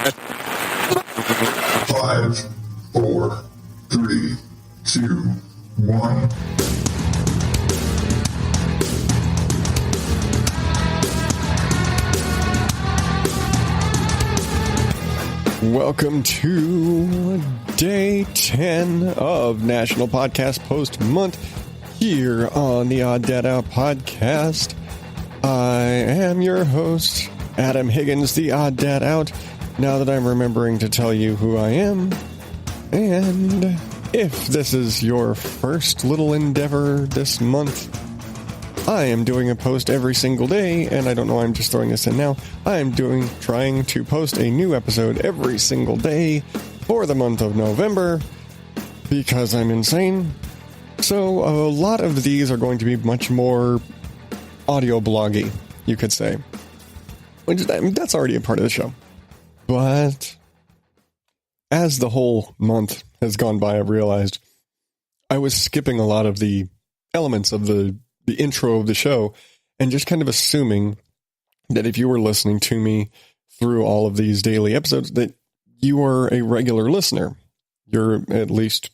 5, 4, 3, 2, 1. Welcome to day 10 of National Podcast Post Month here on the Odd Dad Out podcast. I am your host, Adam Higgins, the Odd Dad Out, now that I'm remembering to tell you who I am. And if this is your first little endeavor this month, I am doing a post every single day, and I don't know why I'm just throwing this in now. I am trying to post a new episode every single day for the month of November because I'm insane. So a lot of these are going to be much more audio bloggy, you could say. That's already a part of the show. But as the whole month has gone by, I've realized I was skipping a lot of the elements of the intro of the show and just kind of assuming that if you were listening to me through all of these daily episodes, that you are a regular listener. You're at least,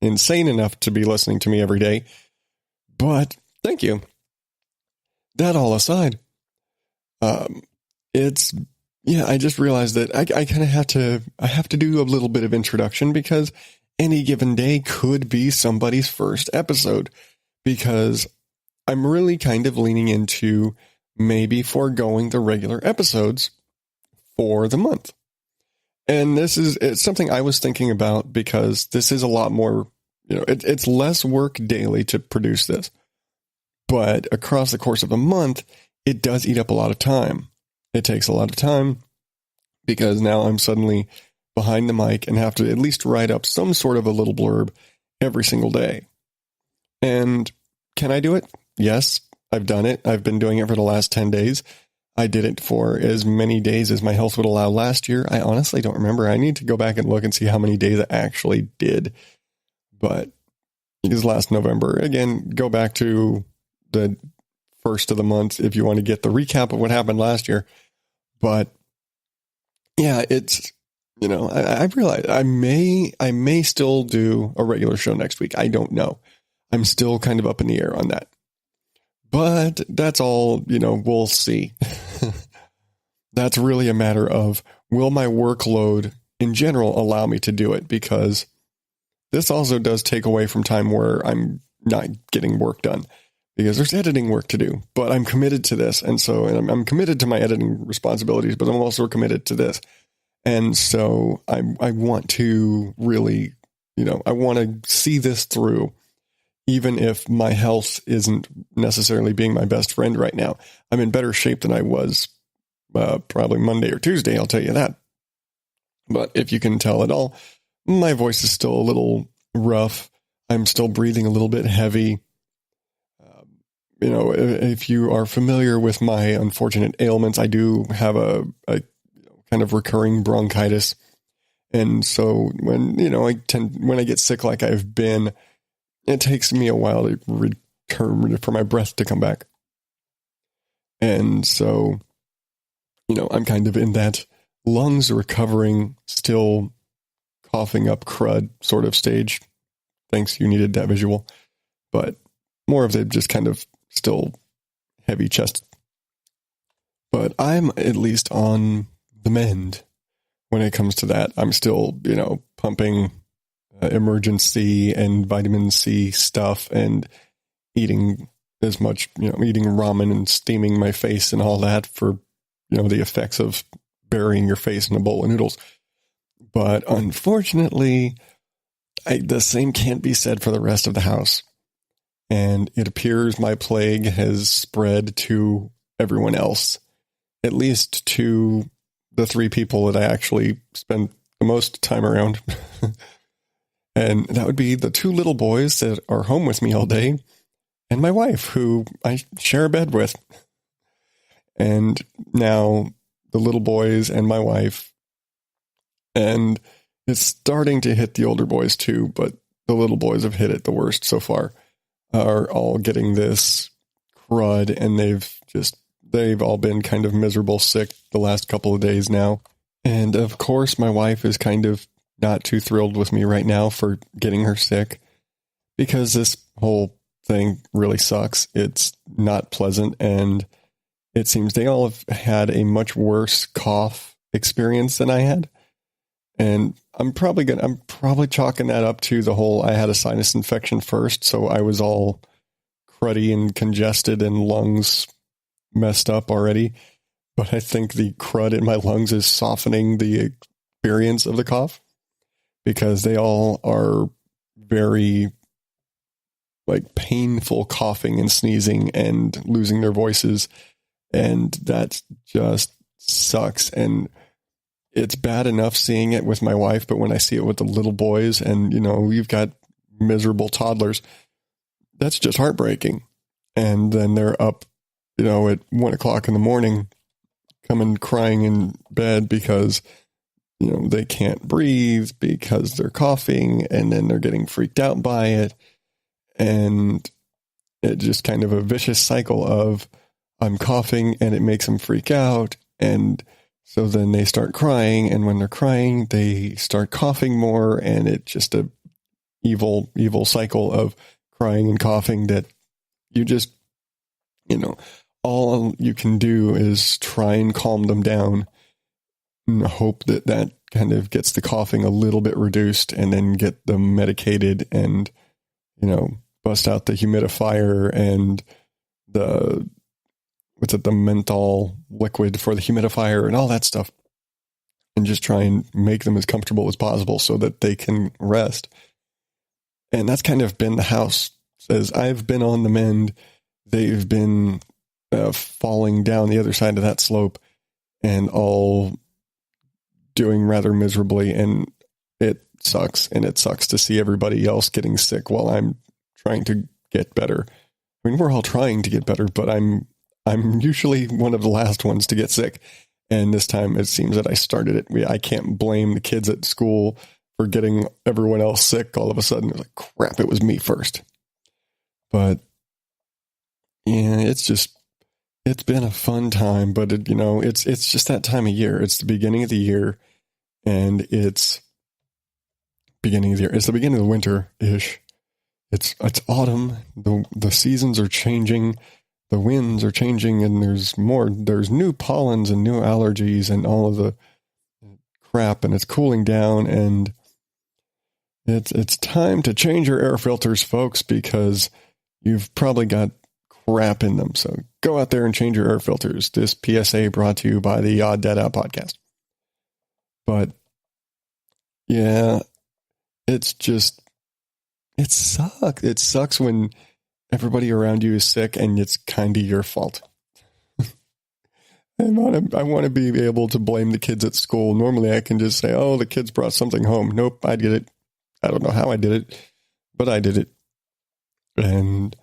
insane enough to be listening to me every day. But thank you. That all aside, I just realized that I kind of have to do a little bit of introduction because any given day could be somebody's first episode, because I'm really kind of leaning into maybe foregoing the regular episodes for the month. And it's something I was thinking about because this is a lot more, it's less work daily to produce this. But across the course of a month, it does eat up a lot of time. It takes a lot of time because now I'm suddenly behind the mic and have to at least write up some sort of a little blurb every single day. And can I do it? Yes, I've done it. I've been doing it for the last 10 days. I did it for as many days as my health would allow last year. I honestly don't remember. I need to go back and look and see how many days I actually did. But it was last November. Again, go back to the first of the month if you want to get the recap of what happened last year. But yeah, it's, I realize I may still do a regular show next week. I don't know. I'm still kind of up in the air on that. But that's all, we'll see. That's really a matter of, will my workload in general allow me to do it? Because this also does take away from time where I'm not getting work done, because there's editing work to do. But I'm committed to this. And I'm committed to my editing responsibilities, but I'm also committed to this. And so I want to really, I want to see this through, even if my health isn't necessarily being my best friend right now. I'm in better shape than I was probably Monday or Tuesday, I'll tell you that. But if you can tell at all, my voice is still a little rough. I'm still breathing a little bit heavy. If you are familiar with my unfortunate ailments, I do have a kind of recurring bronchitis. And so when I get sick like I've been, it takes me a while to return for my breath to come back. And so, I'm kind of in that lungs recovering, still coughing up crud sort of stage. Thanks, you needed that visual. But more of the just kind of still heavy chest. But I'm at least on the mend when it comes to that. I'm still, pumping emergency and vitamin C stuff and eating as much, eating ramen and steaming my face and all that for, the effects of burying your face in a bowl of noodles. But unfortunately, the same can't be said for the rest of the house. And it appears my plague has spread to everyone else, at least to the 3 people that I actually spend the most time around. And that would be the 2 little boys that are home with me all day, and my wife, who I share a bed with. And now the little boys and my wife. And it's starting to hit the older boys too, but the little boys have hit it the worst so far, are all getting this crud, and they've all been kind of miserable sick the last couple of days now. And of course, my wife is kind of not too thrilled with me right now for getting her sick, because this whole thing really sucks. It's not pleasant, and it seems they all have had a much worse cough experience than I had. And I'm probably chalking that up to the whole, I had a sinus infection first, so I was all cruddy and congested and lungs messed up already. But I think the crud in my lungs is softening the experience of the cough, because they all are very like painful coughing and sneezing and losing their voices. And that just sucks. And it's bad enough seeing it with my wife, but when I see it with the little boys and, you know, you've got miserable toddlers, that's just heartbreaking. And then they're up, you know, at 1 o'clock in the morning, coming crying in bed because, you know, they can't breathe because they're coughing, and then they're getting freaked out by it. And it just kind of a vicious cycle of, I'm coughing and it makes them freak out. And so then they start crying, and when they're crying, they start coughing more. And it's just a evil cycle of crying and coughing that you just, you know, all you can do is try and calm them down and hope that that kind of gets the coughing a little bit reduced, and then get them medicated and, you know, bust out the humidifier and the menthol liquid for the humidifier and all that stuff, and just try and make them as comfortable as possible so that they can rest. And that's kind of been the house. As I've been on the mend, they've been falling down the other side of that slope and all doing rather miserably. And it sucks. And it sucks to see everybody else getting sick while I'm trying to get better. I mean, we're all trying to get better, but I'm usually one of the last ones to get sick. And this time it seems that I started it. I can't blame the kids at school for getting everyone else sick all of a sudden. It's like, crap, it was me first. But yeah, it's been a fun time, but it's just that time of year. It's the beginning of the year, and it's the beginning of the winter-ish. It's autumn. The seasons are changing. The winds are changing, and there's new pollens and new allergies and all of the crap, and it's cooling down, and it's time to change your air filters, folks, because you've probably got crap in them. So go out there and change your air filters. This PSA brought to you by the Odd Dad Out podcast. But yeah, it sucks. It sucks when everybody around you is sick and it's kind of your fault. I want to be able to blame the kids at school. Normally I can just say, oh, the kids brought something home. Nope, I did it. I don't know how I did it, but I did it. And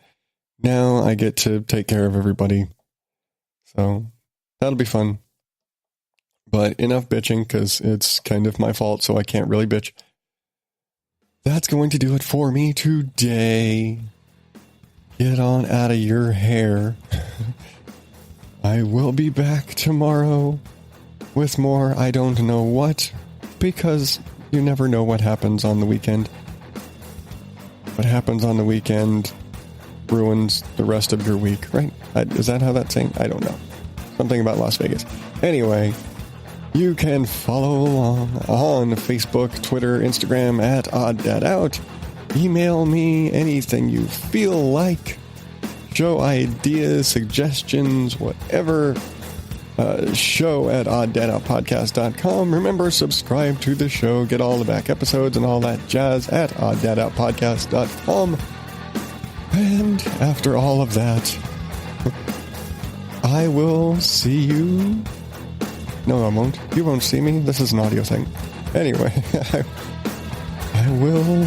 now I get to take care of everybody. So that'll be fun. But enough bitching, because it's kind of my fault, so I can't really bitch. That's going to do it for me today. Get on out of your hair. I will be back tomorrow with more I don't know what, because you never know what happens on the weekend. What happens on the weekend ruins the rest of your week, right? Is that how that's saying? I don't know. Something about Las Vegas. Anyway, you can follow along on Facebook, Twitter, Instagram at OddDadOut. Email me anything you feel like. Show ideas, suggestions, whatever. Show at OddDadOutPodcast.com. Remember, subscribe to the show. Get all the back episodes and all that jazz at OddDadOutPodcast.com. And after all of that, I will see you. No, I won't. You won't see me. This is an audio thing. Anyway, I will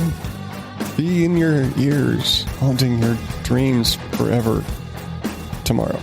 be in your ears, haunting your dreams forever tomorrow.